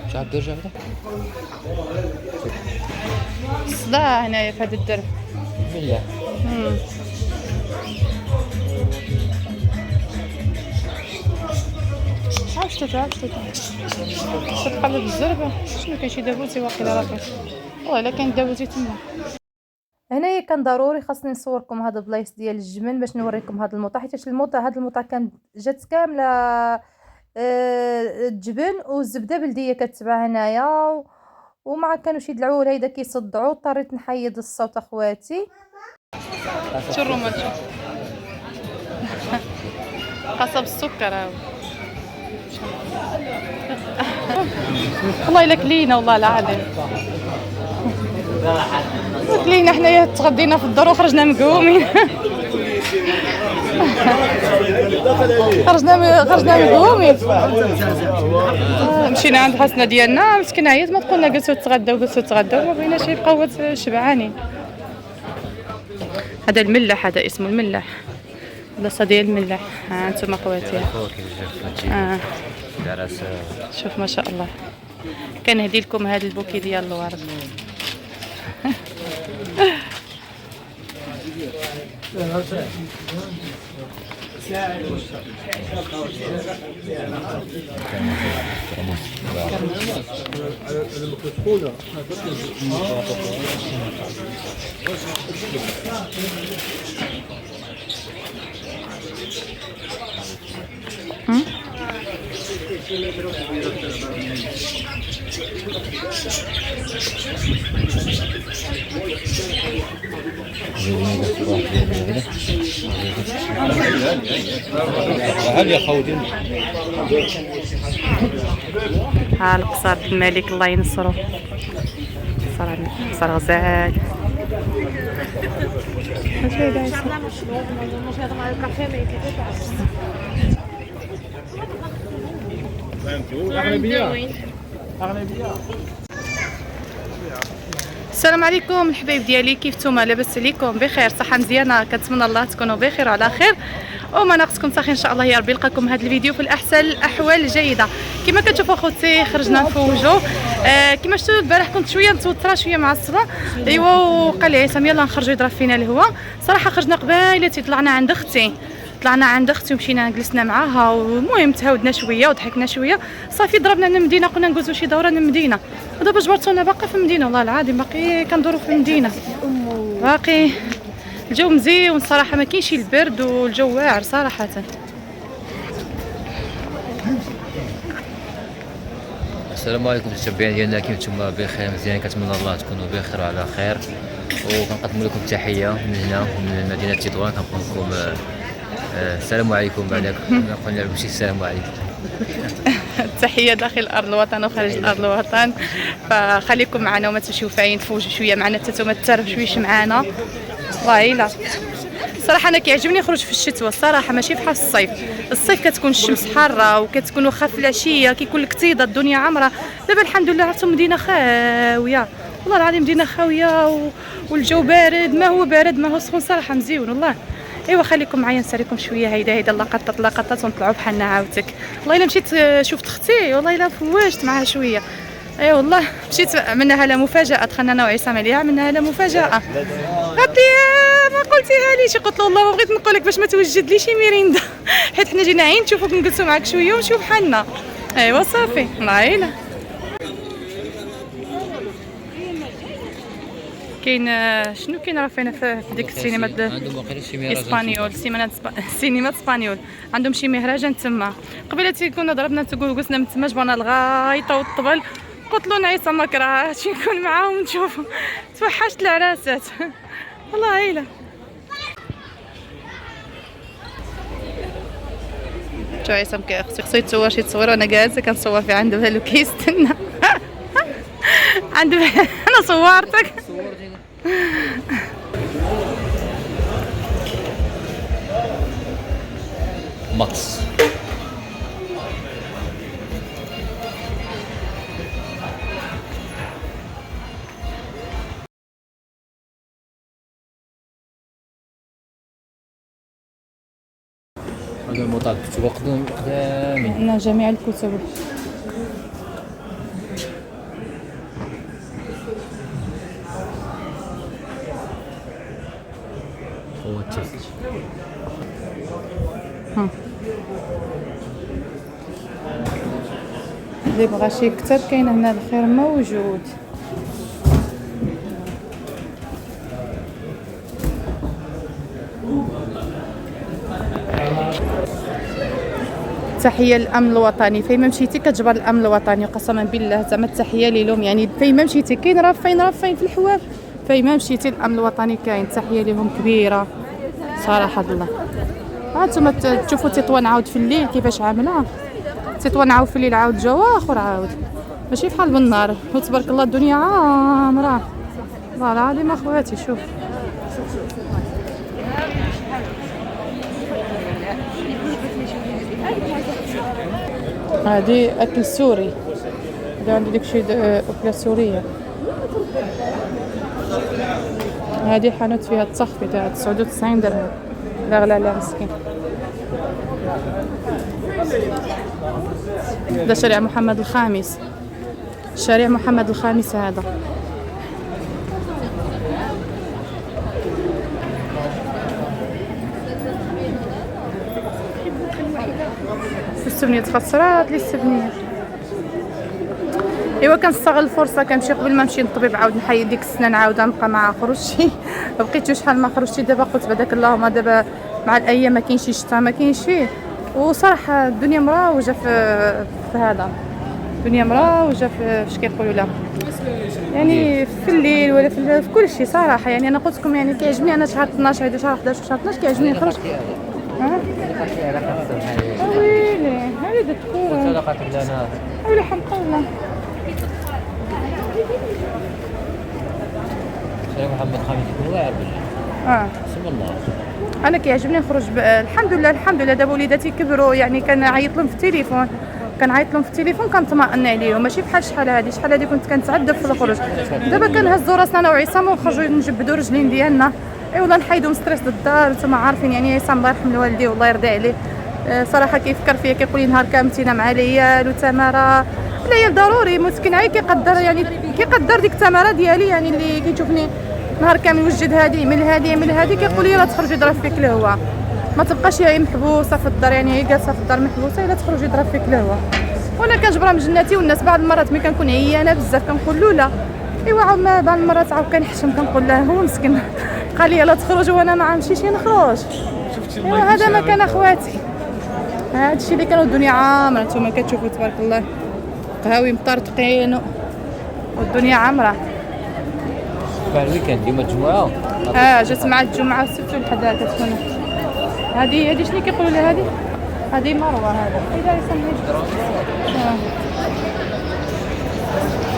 شحال الدرجة هذا؟ صداع هنايا في هذا الدرب. بالله. عرفتو تقلب الزربة. شنو كاين شي دابوزي واقيلا راه كاين. والله الا كاين دابوزي تما. هنايا كان ضروري خاصني نصوركم هاد البلايص ديال الجبن باش نوريكم هاد الموطا، حيت هاد الموطا كان جات كامله الجبن والزبده بلديه كتباع هنايا، ومع كانوا شي العول هيدا كيصدعوا، اضطريت نحيد الصوت اخواتي. شو الرومان شو قصب السكر هاو. والله الا كلينا والله العظيم كلينا حنايا، تغدينا في الدار وخرجنا مقومين. خرجنا مقومين. مشينا عند حسنه ديالنا مسكينه عيات ما تقولنا جلسوا تغداو ما بغيناش يبقاو شبعانين. هذا الملاح، هذا اسمه الملاح، بلاصه ديال الملاح. ها انتم اخواتي. شوف ما شاء الله. كنهدي لكم هذا البوكي ديال الورد. ها القصر الملك الله ينصرو، قصر غزال. السلام عليكم الحبايب ديالي، كيف نتوما؟ لاباس عليكم؟ بخير، صحه مزيانه، كنتمنى الله تكونوا بخير وعلى خير وما ناقصكم صحيح ان شاء الله. يا ربي نلقاكم هذا الفيديو في الاحسن الاحوال الجيده. كما كتشوفوا اخوتي خرجنا نفوجوا. كما شفتوا البارح كنت شويه متوتره شويه معصبه، ايوا وقال لي عصام يلاه نخرجوا يضرب فينا الهواء. صراحه خرجنا قبيلتي، طلعنا عند اختي ومشينا جلسنا معاها، والمهم تهاودنا شويه وضحكنا شويه، صافي ضربنا للمدينه، قلنا ندوزو شي دوره للمدينه. ودابا جبرتونا باقا في المدينه، والله العظيم باقي كندورو في المدينه، باقي الجو مزيون الصراحه، ما كاينش البرد والجو واعر صراحه. السلام عليكم المتابعين ديالنا، كيف نتوما؟ بخير مزيان، كنتمنى الله تكونوا بخير وعلى خير، وكنقدم لكم تحيه من هنا من مدينه تطوان. كنقول لكم السلام عليكم. بعدك قلنا لكم شي السلام عليكم. التحيه داخل ارض الوطن وخارج ارض الوطن، فخليكم معنا وما تمشيو فاين، تفوجوا شويه معنا حتى نتوما تترف شويش معنا. والله الا صراحه انا كيعجبني نخرج في الشتوى الصراحه، ماشي بحال الصيف كتكون الشمس حاره وكتكون واخا في العشيه كيكون الاكتظاظ الدنيا عامره. دابا الحمد لله عرفتوا مدينه خاويه، والله العظيم مدينه خاويه والجو بارد، ما هو بارد ما هو سخون، صراحه مزيون والله. ايوا خليكم معايا نساليكم شويه. هيدا اللقطات ونطلعوا بحالنا عاوتك. والله الا مشيت شفت اختي، والله الا فواجت معها شويه. اي والله مشيت عملنا لها مفاجاه، دخلنا انا وعصام عليها عملنا لها مفاجاه. قالت لي ما قلتيها ليش؟ قلت له والله ما بغيت نقول لك باش ما توجد لي شي ميريندا، حيت حنا جينا عين نشوفوك نجلسوا معاك شويه ونمشيو بحالنا. ايوا صافي العائله. كاين شنو كاين راه فينا في ديك السينما اسبانيول، سينما اسبانيول عندهم شي مهرجان تما. قبيله كنا ضربنا تقولنا من تما، جبرنا الغايطه والطبل، قلت له نعيسه ما كرهتش نكون معاهم نشوف. توحشت العراسات والله عيله. شو عيسى خصو يتصور شي تصويره، وانا جالسه كنصور في عنده بالو كيستنى. عنده انا صورتك. ماكس المطاب كتب قدامين. هنا جميع الكتب. هو التسجيل. اللي بغى شي كتاب كاين هنا، الخير موجود. تحيه للامن الوطني، فين مشيتي كتجبر الامن الوطني قسما بالله، زعما التحيه ليهم يعني. فين مشيتي كاين راه فين في الحواف، فين مشيتي الامن الوطني كاين. تحيه لهم كبيره صراحه الله. هانتوما تشوفوا تطوان عاود في الليل كيفاش عامله. تطوان عاود في الليل عاود جو اخر عاود، ماشي بحال بالنهار. وتبارك الله الدنيا عامره والله العظيم اخواتي. شوف هادي اكل سوري، هذا عنده داكشي اكله سوريه. هادي حانوت فيها التخفيض تاع 99 درهم، لا غلا على مسكين. هذا شارع محمد الخامس، شارع محمد الخامس هذا. السبنيات خسرات لي السبنيات. ايوا كنستغل الفرصه، كنمشي قبل ما نمشي للطبيب عاود نحيد ديك السنه نعاود نبقى مع خرجتي. ما بقيتش شحال ما خرجتي دابا، قلت بعداك اللهم دابا مع الايام ما كاينش شتا ما كاينش فيه. وصراحه الدنيا مراوجه في هذا، الدنيا مراوجه في اش كيقولوا لها يعني في الليل ولا في كل شيء صراحه. يعني انا قلت لكم يعني كيعجبني انا شهر 12 هذا شهر 11 شهر 12 كيعجبني نخرج. ها ويلي هذه الدكتوره وصدقت لنا ولا حمق الله. شارع محمد خامس يكون واعر بسم الله. انا كيعجبني نخرج الحمد لله الحمد لله. دابا وليداتي كبروا يعني كنعيط لهم في التليفون، كنطمئن عليهم، ماشي بحال شحال هادي كنت كنتعذب في الخروج. دابا كنهزوا راسنا انا وعصام ونخرجوا نجبدوا رجلين ديالنا. اي والله نحيدوا من ستريس الدار. نتوما عارفين يعني عصام الله يرحم الوالدين والله يرضي عليه، صراحه كيفكر فيا كيقول لي نهار كامل تينا مع العيال وتماره. العيال ضروري مسكين عي كيقدر ديك التماره ديالي يعني اللي كيشوفني نهار كامل وجد هادي من هادي كيقول لي لا تخرج يضرب فيك الهواء، ما تبقاش هي محبوسه في الدار يعني هي جالسه في الدار محبوسه، الا تخرج يضرب فيك الهواء. وانا كنجبرها من جناتي. والناس بعض المرات ملي كنكون عيانه بزاف كنقول له لا، ايوا عاود بعض المرات عاود كنحشم كنقول له هو مسكين قال لي لا تخرج وانا ما عمشيش نخرج. ايوا هذا ما كان اخواتي، هذا الشيء اللي كانوا الدنيا عامره. نتوما كتشوفوا تبارك الله قهاوي مطرطقين والدنيا عامره. بعد الويكاند اليوم الجمعه جات مع الجمعه والسبت والحد كتكون. هذه شنو كيقولوا لها هذه مروه. هذا اذا يسمى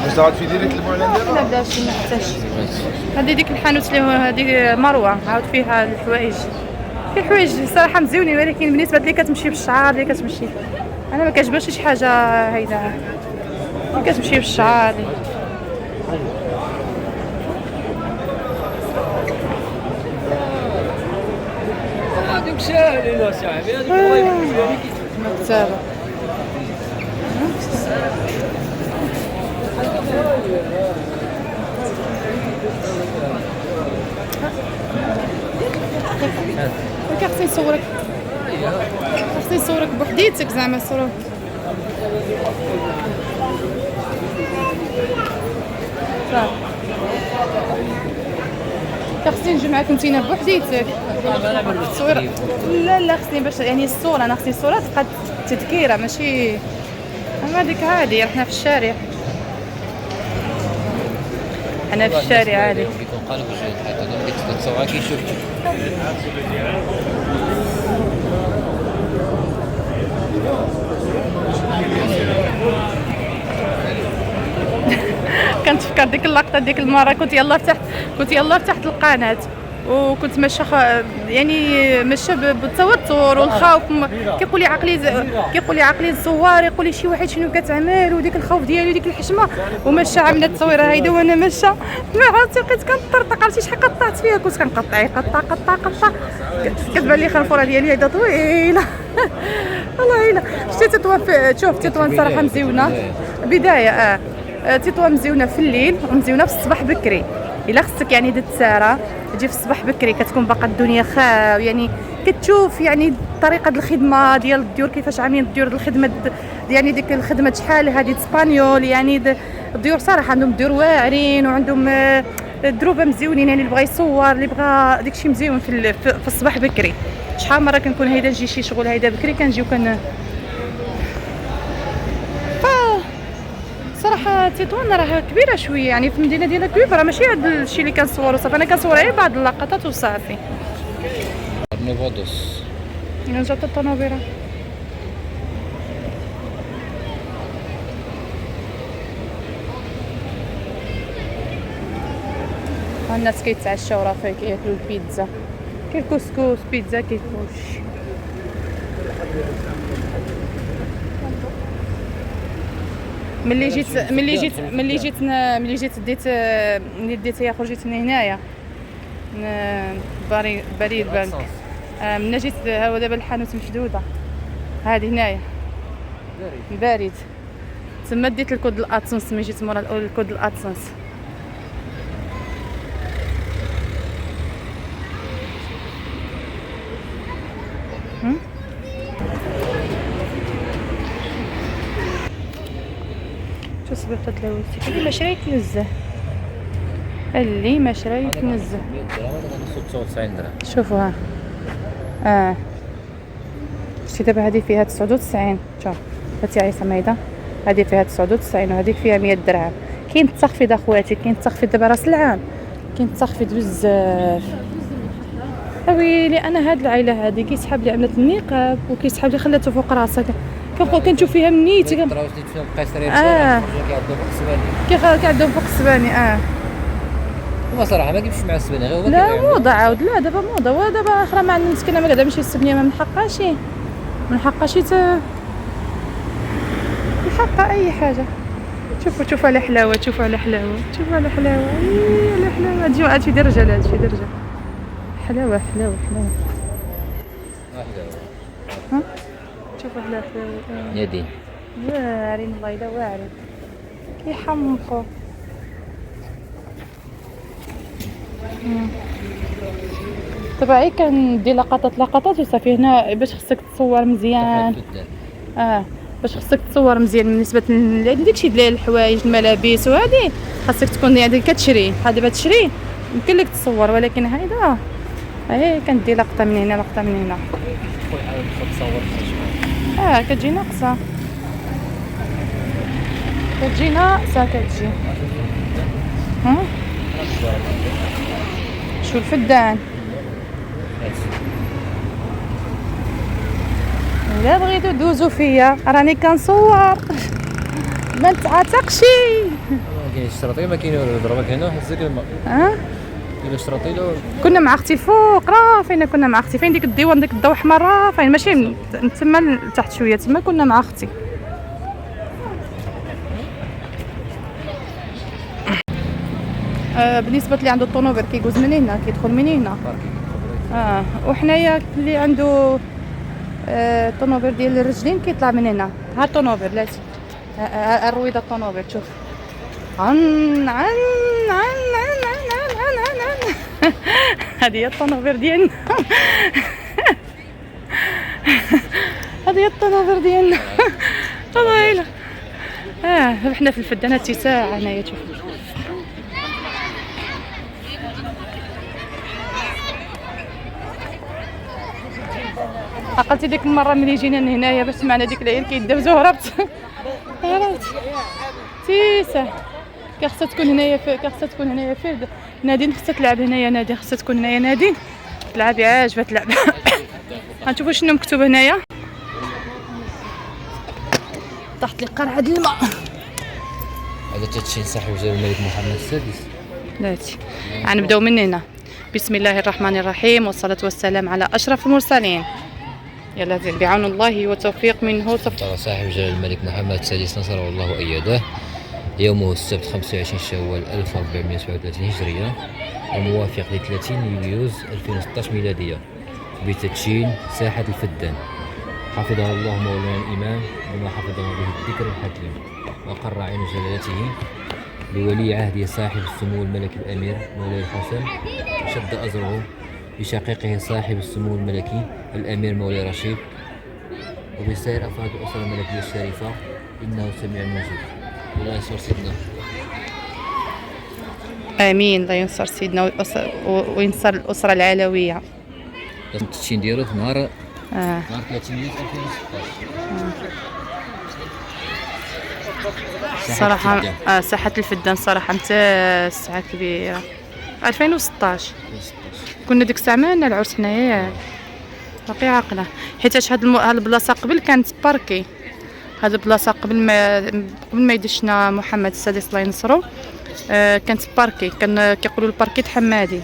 واش دارت في ديريكت المعلن دابا؟ لا بلاش ما حتاش. هذه ديك الحانوت اللي هذه مروه عاود فيها الحوايج، في حوايج صراحه مزيونين، ولكن بالنسبه لي كتمشي بالشعار اللي كتمشي. انا ما كتعجبنيش شي حاجه هيدا اللي كتمشي بالشعار. هذوك ساهلين اصاحبي، هذوك مكتبه. خصني نصورك، خصني نصورك بوحديتك زعما صورة. خصني نجمعك نتينا بوحديتك التصوير. لا خصني باش يعني الصورة، انا خصني الصورة تبقى تذكيرة ماشي اما ديك عادي. رحنا في الشارع، انا في الشارع عادي. كيكون قالب جيد حتى ديك التصويره كيشوف. كنتفكر ديك اللقطه ديك المره كنت يلا فتحت القناه وكنت ماشيه يعني ماشيه بالتوتر والخوف. كيقول لي عقلي الزوار، يقول لي شي واحد شنو كتعمل، وديك الخوف ديالي وديك الحشمه. وماشيه عامله التصويره هيدا وانا ماشيه ما عرفتي، بقيت كنطرطق. عرفتي شحال قطعت فيها؟ كنت كنقطع كتبان لي خنفوره ديالي هيدا طويله. والله الا شتي تطوان. شوف تطوان صراحه مزيونه بدايه. تطوان مزيونه في الليل ومزيونه في الصباح بكري. الا خصك يعني تسارى تجي في الصباح بكري، كتكون باقا الدنيا خاويه، يعني كتشوف يعني طريقه الخدمه ديال الديور، كيفاش عاملين الديور الخدمه، يعني ديك الخدمه شحال هذه اسبانيول. يعني الديور صراحه عندهم ديور واعرين وعندهم الدروبه مزيونين. يعني اللي بغى يصور، اللي بغى داكشي مزيون في الصباح بكري. شحال مره كنكون هيدا نجي شي شغل هيدا بكري كنجيو صراحه تطوان راه كبيره شويه، يعني في المدينه ديالها كبيره، راه ماشي هذا الشيء اللي كنصورو صافي. انا كنصور غير بعض اللقطات وصافي. نوفادوس جات الطوموبيله. الناس كيتعشاو راه فيك كياكلوا البيتزا، كاين كسكس، بيتزا، كاين كلشي. ملي ديت يا خرجت من هنايا بريد بنك. من جيت هو دابا الحانوت مشدوده هذه هنايا بارد. تما ديت الكود الاتسنس. ملي جيت مورا الكود الاتسنس شو صبيحة لوزتي اللي ما شريت نزه، اللي ما شريت نزه. 99 درهم. شوفوا ها شتي دابا هذه فيها 99. شوف هاتي عيسى ميدا، هذه فيها 99 وهذيك فيها 100 درهم. كاين التخفيض اخواتي، كاين التخفيض دابا راس العام، كاين التخفيض بزاف. ويلي انا هاد العائله هذه كيسحب لي عملت النقاب وكيسحب لي خلاته فوق راسها. كنشوف فيها من نيتي كيعدهم فوق السباني. هو صراحه ما كيمشيش مع السباني غير هو. لا موضه عاود، لا دابا موضه. ودابا اخرى ما عندنا مسكينه ما قاعده ماشي السبنيه ما من حقها شي الحق اي حاجه. شوفوا على حلاوه، شوفوا على حلاوه. هادشي درجه، هادشي درجه. حلاوه ها شوفوا حلاوه يدي واعرين. والله الا واعرين كيحمقوا. طبعا كندير لقطات وصافي. هنا باش خصك تصور مزيان. باش خصك تصور مزيان بالنسبه لداكشي ديال الحوايج الملابس وهذه خاصك تكون يعني كتشري. بحال دابا تشري يمكن لك تصور، ولكن هيدا كندير لقطه من هنا لقطه من هنا. كتجي ناقصه، كتجي شو الفدان. لا بغيتو دوزو فيا راني كنصور ما تعاتقش. كاين الشرطي ما كاين والو. ضربك هنا هزك الماء. كاين الشرطي لو كنا مع اختي الفوق راه فين كنا مع اختي، فين ديك الديوان ديك الضوء احمر راه فين، ماشي من تما لتحت شويه، تما كنا مع اختي. بالنسبه اللي عنده الطونوبيل كيجوز من هنا، كيدخل من هنا. وحنايا اللي عنده الطونوبيل ديال الرجلين كيطلع من هنا. ها الطونوبيل لاتي الرويضه الطونوبيل. شوف عن هذه هي الطونوبيل ديالنا. هذه هي الطونوبيل ديالنا. والله الا حنا في الفدانات شي ساعه هنايا. شوف عقلتي ديك المره ملي جينا لهنايا باش سمعنا ديك العيال كيدابزو هربت. تيسه خاصها تكون هنايا في نادين، خاصها تلعب هنايا. نادين خاصها تكون هنايا. نادين تلعب عاجبها تلعب. غنشوفوا شنو مكتوب هنايا. طاحت لي قرعه الماء. هذا تدشين صاحب جلال الملك محمد السادس. بلاتي غنبداو من هنا. بسم الله الرحمن الرحيم، والصلاة والسلام على أشرف المرسلين. يلا زين بعون الله وتوفيق منه ترى صاحب جلالة الملك محمد السادس نصره الله وأيده. يومه السبت 25 شوال 1437 هجرية، الموافق ل 30 يوليوز 2016 ميلادية، بتدشين ساحة الفدان. حفظه الله مولانا الإمام بما حفظه به الذكر الحكيم، وقر عين جلالته لولي عهده صاحب السمو الملكي الأمير مولاي الحسن، شد أزره بشقيقه صاحب السمو الملكي الأمير مولاي رشيد، وبسائر أفراد الأسرة الملكية الشريفة، إنه سميع مجيب. الله ينصر سيدنا. آمين. الله ينصر سيدنا وينصر الأسرة العلوية. التدشين ديالو في نهار 30 يوليو 2016. صراحة ساحة الفدان صراحة نتا ساعة كبيرة 2016 كنا ديك الساعة معنا العرس حنايا باقي عاقلة، حيت هاد البلاصة قبل كانت باركي. هاد البلاصة قبل ما يدشنا محمد السادس الله ينصرو كانت باركي، كان كيقولوا الباركي حمادي.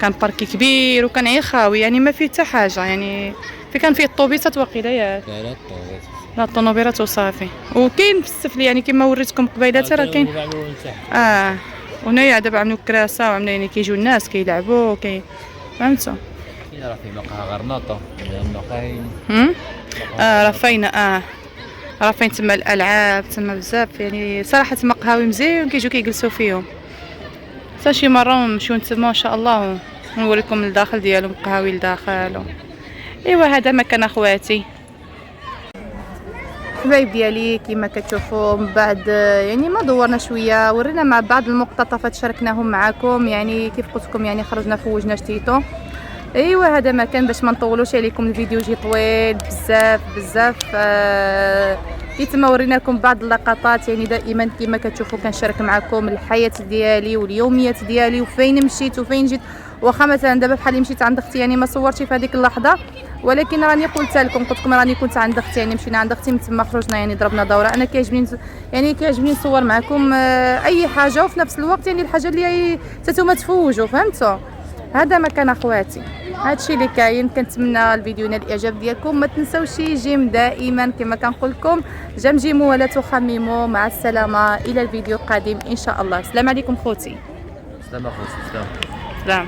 كان باركي كبير وكان غير خاوي، يعني ما فيه حتى حاجة، يعني كان فيه الطوبيسات واقيلا ياك. لا الطونوبيرات وصافي. وكاين بزاف يعني كما وريتكم قبيله راه كاين. وهنايا دابا عملوا كراسه وعملوا يعني كيجيو الناس كيلعبوا فهمتوا. كاين راه في مقهى غرناطه مقاهي. راه فاين راه فاين تما الالعاب تما بزاف، يعني صراحه تما قهاوي مزيان كيجيو كيجلسوا فيهم. حتى شي مره نمشيو تما ان شاء الله ونوريكم الداخل ديالهم، قهاوي لداخل. ايوا هذا مكان اخواتي حبايب ديالي كما كتشوفوا. من بعد يعني ما دورنا شويه، ورينا مع بعض المقتطفات شاركناهم معكم، يعني كيف قلت لكم يعني خرجنا فوجنا شتيتو. ايوا هذا مكان باش ما نطولوش عليكم، الفيديو يجي طويل بزاف. كيتما ورينا لكم بعض اللقطات، يعني دائما كما كتشوفوا كنشارك معكم الحياه ديالي واليوميات ديالي وفين مشيت وفين جيت. واخا مثلا دابا بحال مشيت عند اختي يعني ما صورتش في هذيك اللحظه، ولكن راني قلت لكم راني كنت عند اختي، يعني مشينا عند اختي من تما خرجنا يعني ضربنا دوره. انا كيعجبني نصور معكم اي حاجه، وفي نفس الوقت يعني الحاجه اللي نتوما تفوجوا فهمتوا. هذا مكان اخواتي، هادشي اللي كاين. كنتمنى الفيديو ينال الاعجاب ديالكم. ما تنساوش جيم دائما كما كنقول لكم، جمجموا ولا تخمموا. مع السلامه، الى الفيديو القادم ان شاء الله. السلام عليكم خوتي. سلام اخوتي. سلام.